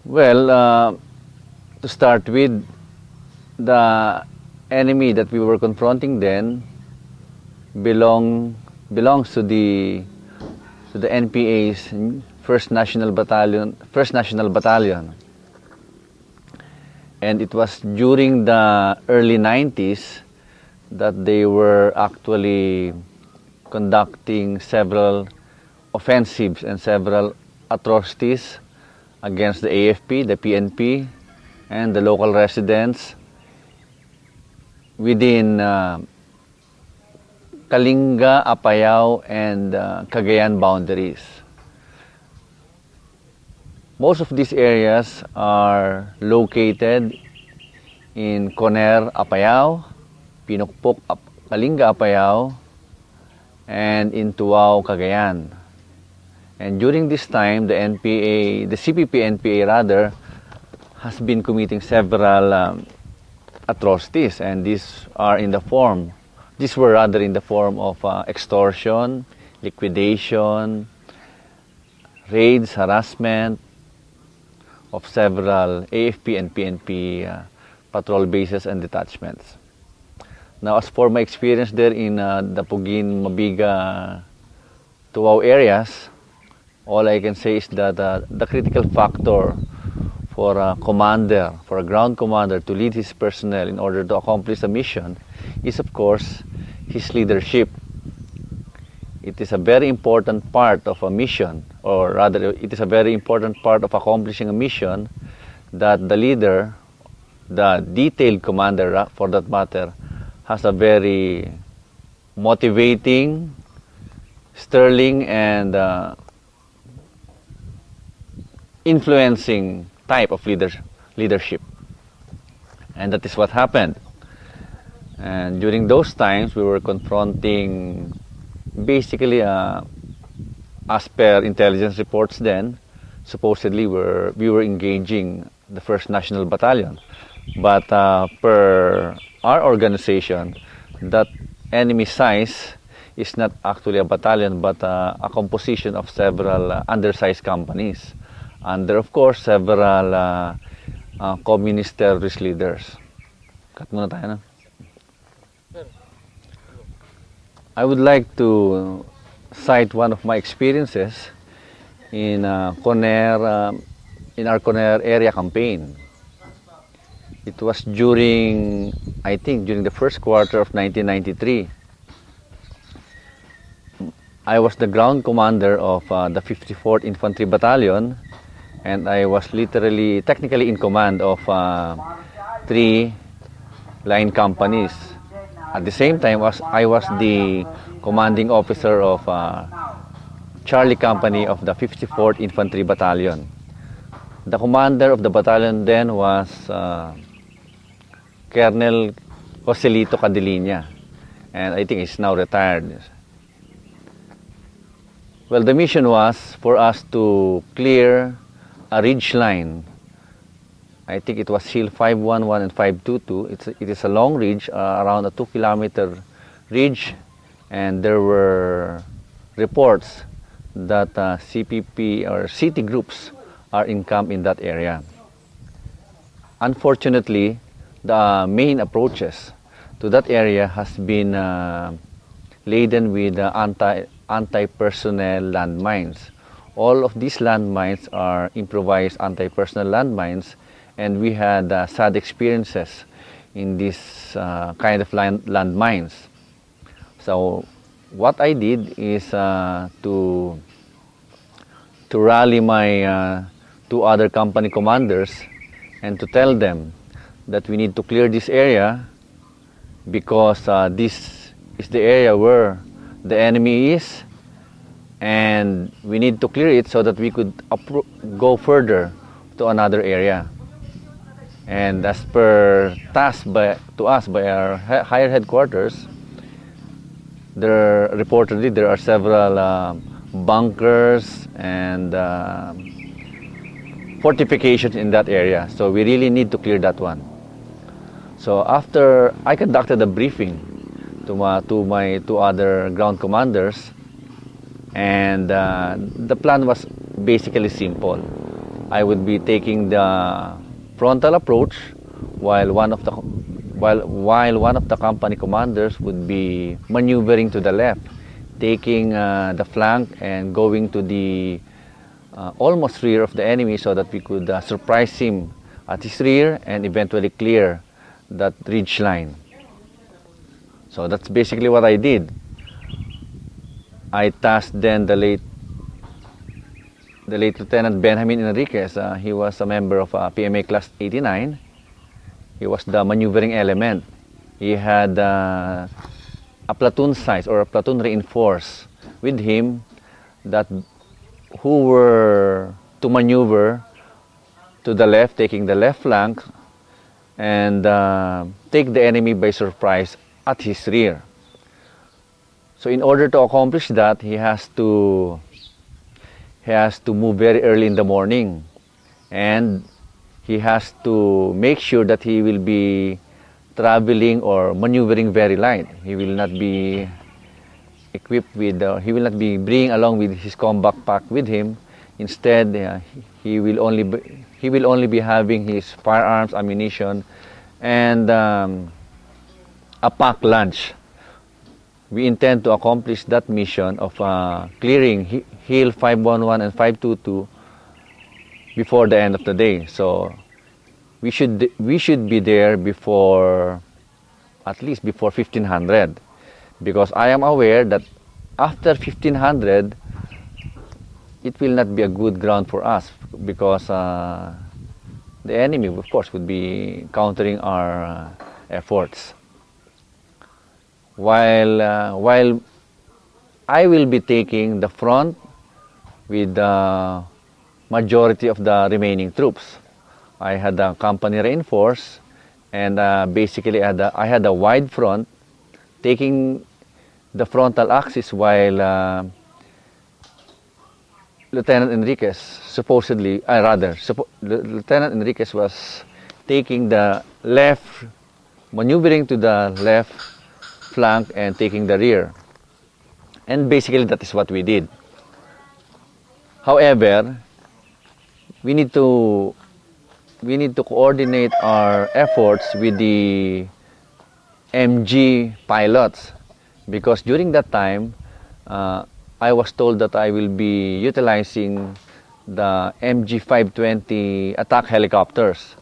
Well, to start with, the enemy that we were confronting then belongs to the NPA's First National Battalion. And it was during the early 90s that they were actually conducting several offensives and several atrocities against the AFP, the PNP, and the local residents within Kalinga-Apayao and Cagayan boundaries. Most of these areas are located in Coner-Apayao, Pinukpok, Kalinga-Apayao, and in Tuao, Cagayan. And during this time, the CPP-NPA rather, has been committing several atrocities, and these were in the form of extortion, liquidation, raids, harassment of several AFP and PNP patrol bases and detachments. Now, as for my experience there in the Pugin, Mabiga, Tuao areas, all I can say is that the critical factor for a ground commander to lead his personnel in order to accomplish a mission is, of course, his leadership. It is a very important part of a mission, or rather, it is a very important part of accomplishing a mission that the leader, the detailed commander for that matter, has a very motivating, sterling, and influencing type of leadership. And that is what happened. And during those times, we were confronting basically, as per intelligence reports then, supposedly we were engaging the First National Battalion. But per our organization, that enemy size is not actually a battalion, but a composition of several undersized companies, under, of course, several communist terrorist leaders. Cut muna tayo, no? I would like to cite one of my experiences in our Coner area campaign. It was during the first quarter of 1993. I was the ground commander of the 54th Infantry Battalion, and I was technically in command of 3 line companies. At the same time, I was the commanding officer of Charlie Company of the 54th Infantry Battalion. The commander of the battalion then was Colonel Joselito Cadiliña, and I think he's now retired. Well, the mission was for us to clear a ridge line. I think it was Hill 511 and 522. It is a long ridge, around a 2-kilometer ridge, and there were reports that CPP or city groups are encamped in that area. Unfortunately, the main approaches to that area has been laden with anti-personnel landmines. All of these landmines are improvised anti-personnel landmines, and we had sad experiences in this kind of landmines. So what I did is to rally my 2 other company commanders and to tell them that we need to clear this area because this is the area where the enemy is, and we need to clear it so that we could go further to another area. And as per task to us by our higher headquarters, reportedly there are several bunkers and fortifications in that area. So we really need to clear that one. So after I conducted a briefing to my 2 other ground commanders, and the plan was basically simple. I would be taking the frontal approach while one of the company commanders would be maneuvering to the left, taking the flank and going to the almost rear of the enemy so that we could surprise him at his rear and eventually clear that ridge line. So that's basically what I did. I tasked then the late Lieutenant Benjamin Enriquez. He was a member of PMA Class 89. He was the maneuvering element. He had a platoon size or a platoon reinforced with him that who were to maneuver to the left, taking the left flank, and take the enemy by surprise at his rear. So in order to accomplish that, he has to move very early in the morning, and he has to make sure that he will be traveling or maneuvering very light. He will not be equipped with, he will not be bringing along with his combat pack with him. Instead, he will only be having his firearms, ammunition, and a packed lunch. We intend to accomplish that mission of clearing Hill 511 and 522 before the end of the day. So we should be there before, at least before 1500, because I am aware that after 1500 it will not be a good ground for us, because the enemy, of course, would be countering our efforts. While I will be taking the front with the majority of the remaining troops. I had a company reinforced, and basically I had a wide front, taking the frontal axis, while Lieutenant Enriquez Lieutenant Enriquez was taking the left, maneuvering to the left flank and taking the rear. And basically that is what we did. However, we need to coordinate our efforts with the MG pilots, because during that time I was told that I will be utilizing the MG 520 attack helicopters,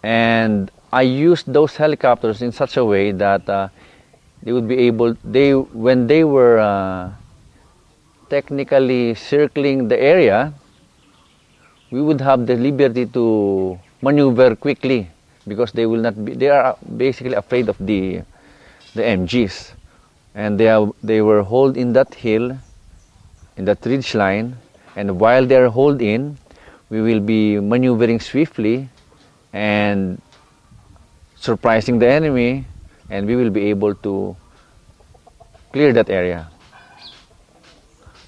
and I used those helicopters in such a way that they would be able, when they were technically circling the area, we would have the liberty to maneuver quickly, because they are basically afraid of the MGs, and they were holed in that hill, in that ridge line, and while they are holed in, we will be maneuvering swiftly and surprising the enemy, and we will be able to clear that area.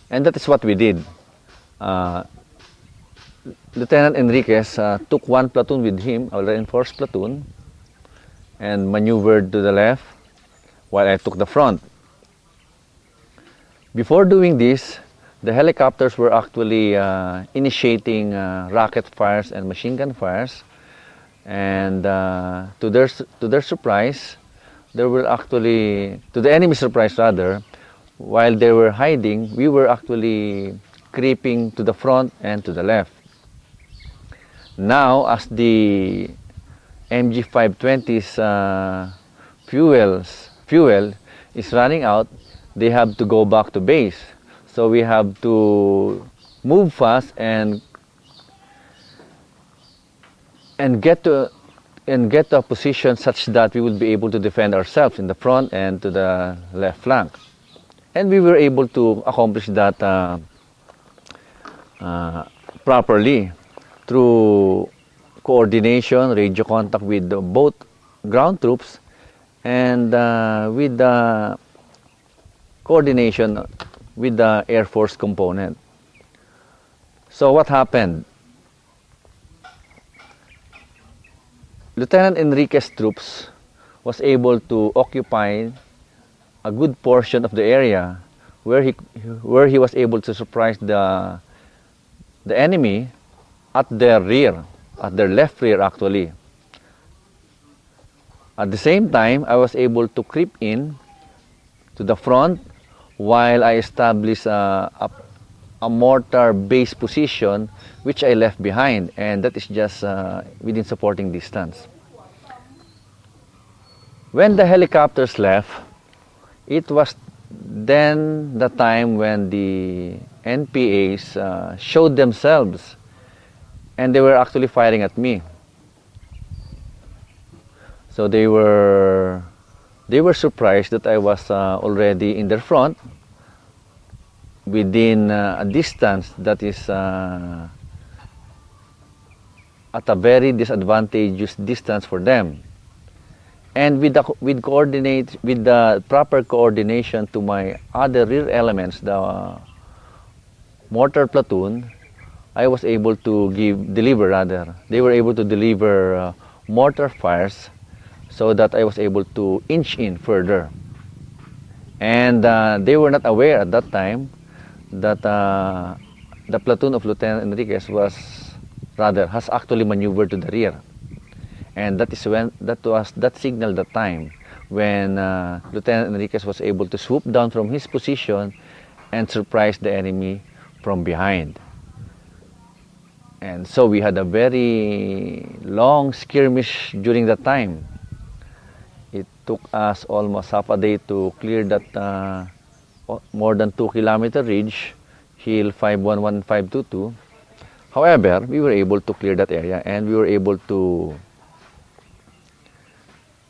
And that is what we did. Lieutenant Enriquez took one platoon with him, a reinforced platoon, and maneuvered to the left while I took the front. Before doing this, the helicopters were actually initiating rocket fires and machine gun fires, and to their surprise, there were actually, to the enemy's surprise rather, while they were hiding, we were actually creeping to the front and to the left. Now, as the MG 520's fuel is running out, they have to go back to base. So we have to move fast and get to a position such that we would be able to defend ourselves in the front and to the left flank. And we were able to accomplish that properly through coordination, radio contact with both ground troops, and with the coordination with the Air Force component. So what happened? Lieutenant Enriquez's troops was able to occupy a good portion of the area where he was able to surprise the enemy at their rear, at their left rear actually. At the same time, I was able to creep in to the front while I established a mortar base position which I left behind, and that is just within supporting distance. When the helicopters left, it was then the time when the NPAs showed themselves, and they were actually firing at me. So they were surprised that I was already in their front within a distance that is at a very disadvantageous distance for them. And with the proper coordination to my other rear elements, the mortar platoon, I was able to deliver. They were able to deliver mortar fires, so that I was able to inch in further. And they were not aware at that time that the platoon of Lieutenant Enriquez has actually maneuvered to the rear. And that signaled the time when Lieutenant Enriquez was able to swoop down from his position and surprise the enemy from behind. And so we had a very long skirmish during that time. It took us almost half a day to clear that more than 2-kilometer ridge, Hill 511 and 522. However, we were able to clear that area, and we were able to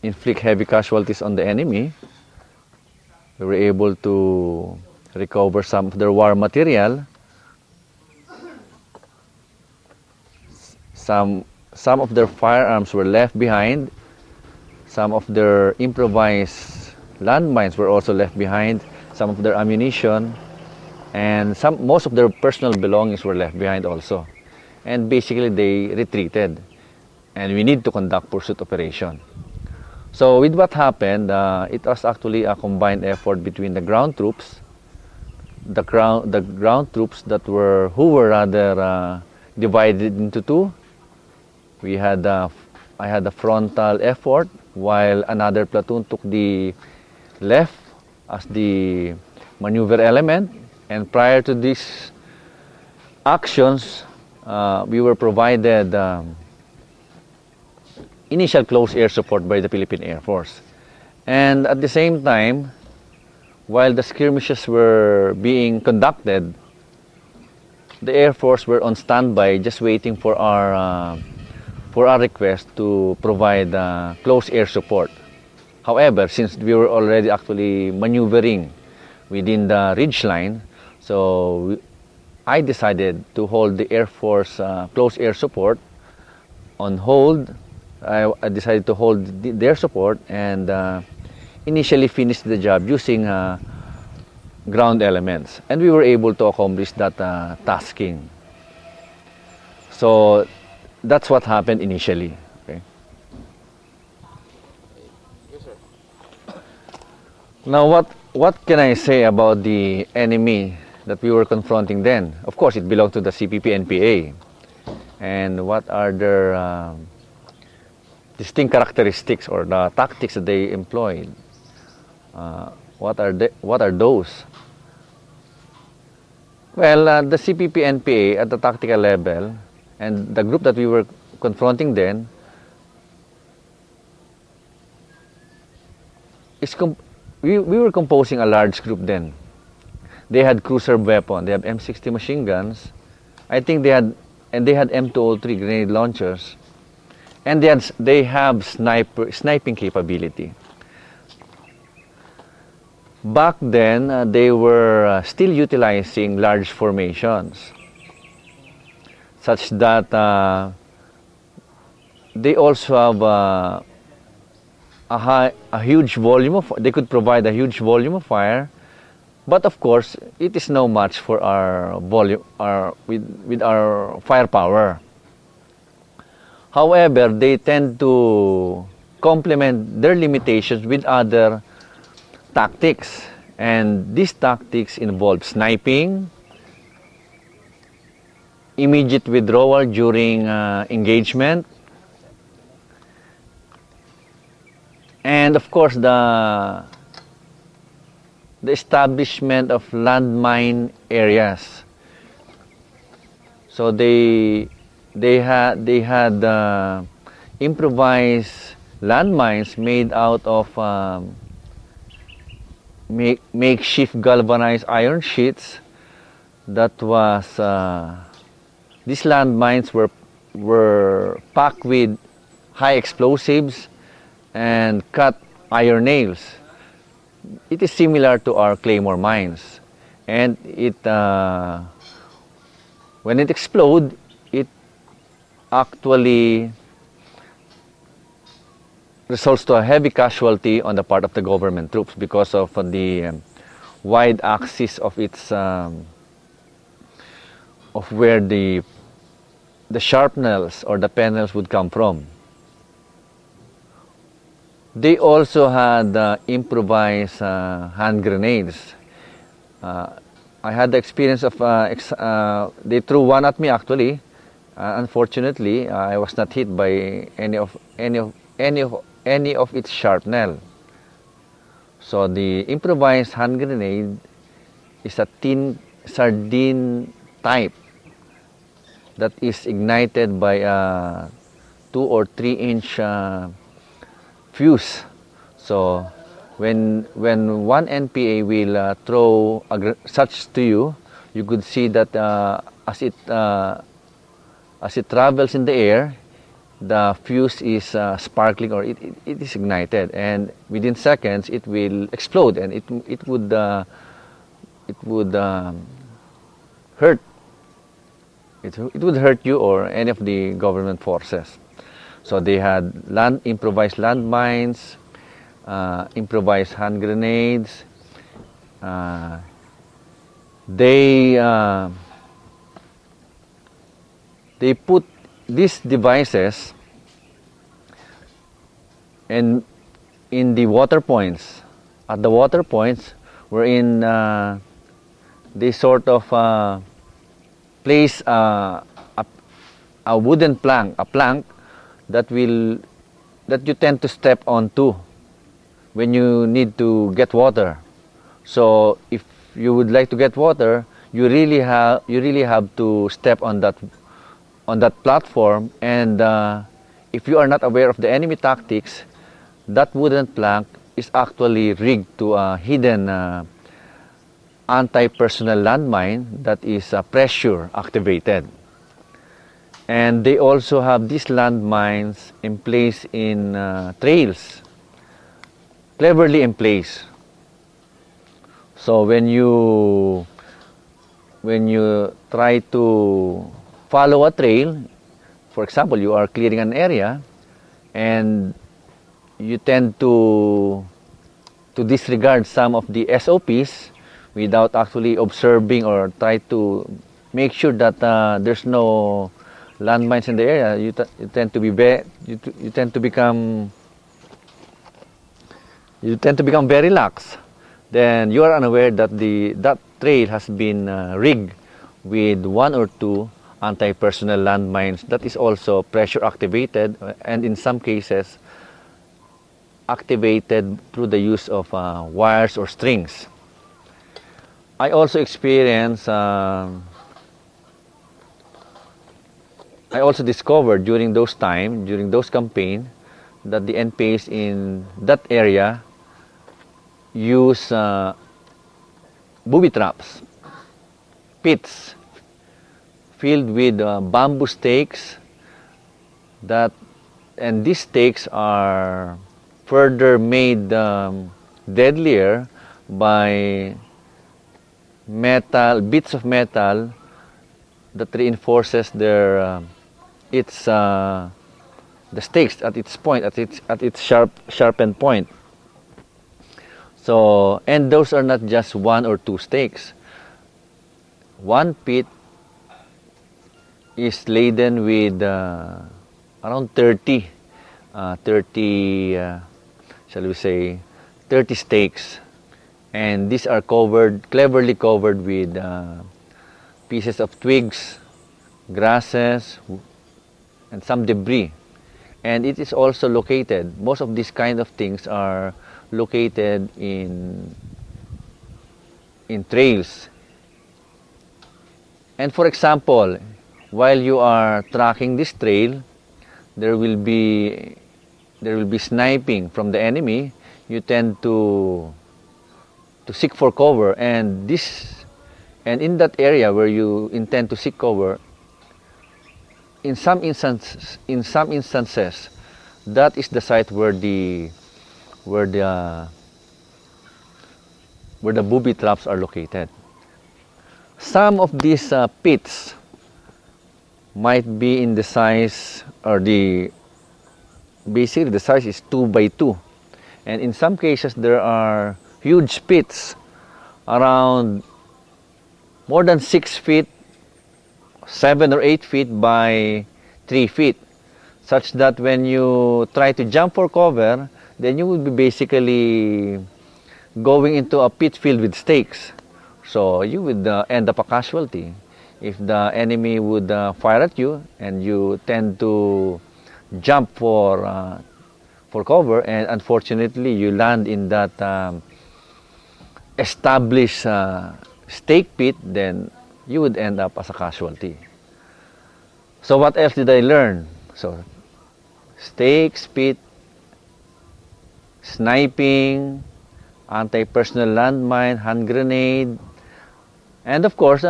inflict heavy casualties on the enemy. We were able to recover some of their war material. Some of their firearms were left behind. Some of their improvised landmines were also left behind. Some of their ammunition, and most of their personal belongings were left behind also. And basically they retreated, and we need to conduct pursuit operation. So with what happened, it was actually a combined effort between the ground troops, the ground troops who were rather divided into two. I had a frontal effort, while another platoon took the left as the maneuver element. And prior to these actions, we were provided initial close air support by the Philippine Air Force. And at the same time, while the skirmishes were being conducted, the Air Force were on standby, just waiting for our request to provide close air support. However, since we were already actually maneuvering within the ridge line, so I decided to hold the Air Force close air support on hold. I decided to hold their support and initially finished the job using ground elements. And we were able to accomplish that tasking. So that's what happened initially. Okay. Yes, sir. Now, what can I say about the enemy that we were confronting then? Of course, it belonged to the CPP-NPA. And what are their distinct characteristics or the tactics that they employed? What are those? Well, the CPP-NPA at the tactical level, and the group that we were confronting then, we were composing a large group then. They had cruiser weapon, they have M60 machine guns. I think they had M203 grenade launchers, and they have sniping capability. Back then, they were still utilizing large formations, such that they also have a huge volume of. They could provide a huge volume of fire, but of course, it is no match for our volume, with our firepower. However, they tend to complement their limitations with other tactics, and these tactics involve sniping, immediate withdrawal during engagement, and of course the establishment of landmine areas. So they had improvised landmines made out of makeshift galvanized iron sheets. That was these landmines were packed with high explosives and cut iron nails. It is similar to our claymore mines, and when it explodes, it actually results to a heavy casualty on the part of the government troops because of the wide axis of its of where the sharpnels or the panels would come from. They also had improvised hand grenades. I had the experience of they threw one at me actually. Unfortunately, I was not hit by any of its shrapnel. So the improvised hand grenade is a tin sardine type that is ignited by a 2 or 3 inch fuse. So when one NPA will throw such to you, you could see that as it travels in the air, the fuse is sparkling, or it is ignited, and within seconds it will explode, and it would hurt. It would hurt you or any of the government forces. So they had improvised landmines, improvised hand grenades. They put these devices in the water points. At the water points, wherein they sort of place a wooden plank, that you tend to step onto when you need to get water. So if you would like to get water, you really have to step on that platform, and if you are not aware of the enemy tactics, that wooden plank is actually rigged to a hidden anti-personnel landmine that is pressure activated. And they also have these landmines in place in trails, cleverly in place. So when you try to follow a trail, for example, you are clearing an area, and you tend to disregard some of the SOPs without actually observing or try to make sure that there's no landmines in the area. You tend to become very lax. Then you are unaware that that trail has been rigged with 1 or 2 anti-personnel landmines that is also pressure activated, and in some cases activated through the use of wires or strings. I also experienced, I also discovered during those campaigns, that the NPAs in that area use booby traps, pits filled with bamboo stakes, and these stakes are further made deadlier by bits of metal that reinforces the stakes at its point, at its sharpened point. So, and those are not just 1 or 2 stakes. One pit is laden with around 30 stakes, and these are cleverly covered with pieces of twigs, grasses, and some debris. And it is also located, most of these kind of things are located in trails. And for example, while you are tracking this trail, there will be sniping from the enemy. You tend to seek for cover, and in that area where you intend to seek cover, in some instances, that is the site where the booby traps are located. Some of these pits might be in the size, or basically the size is 2 by 2, and in some cases there are huge pits around more than 6 feet, 7 or 8 feet by 3 feet, such that when you try to jump for cover, then you will be basically going into a pit filled with stakes. So you would end up a casualty. If the enemy would fire at you and you tend to jump for cover, and unfortunately you land in that established stake pit, then you would end up as a casualty. So what else did I learn? So stakes, pit, sniping, anti-personnel landmine, hand grenade, and of course,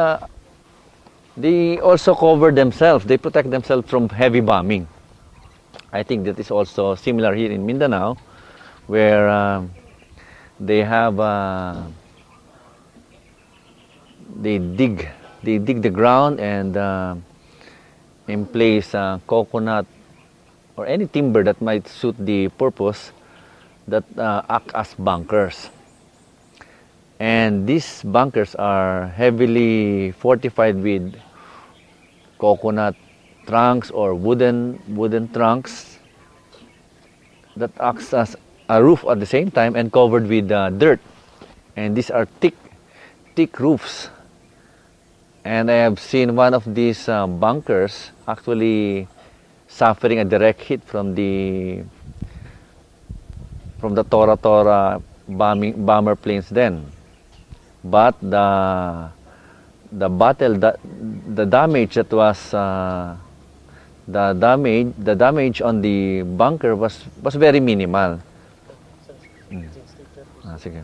they also cover themselves. They protect themselves from heavy bombing. I think that is also similar here in Mindanao, where they have they dig the ground and in place coconut or any timber that might suit the purpose, that act as bunkers. And these bunkers are heavily fortified with coconut trunks or wooden trunks that acts as a roof at the same time and covered with dirt. And these are thick roofs. And I have seen one of these bunkers actually suffering a direct hit from the Tora bomber planes then. But the damage that was the damage on the bunker was very minimal. Sige.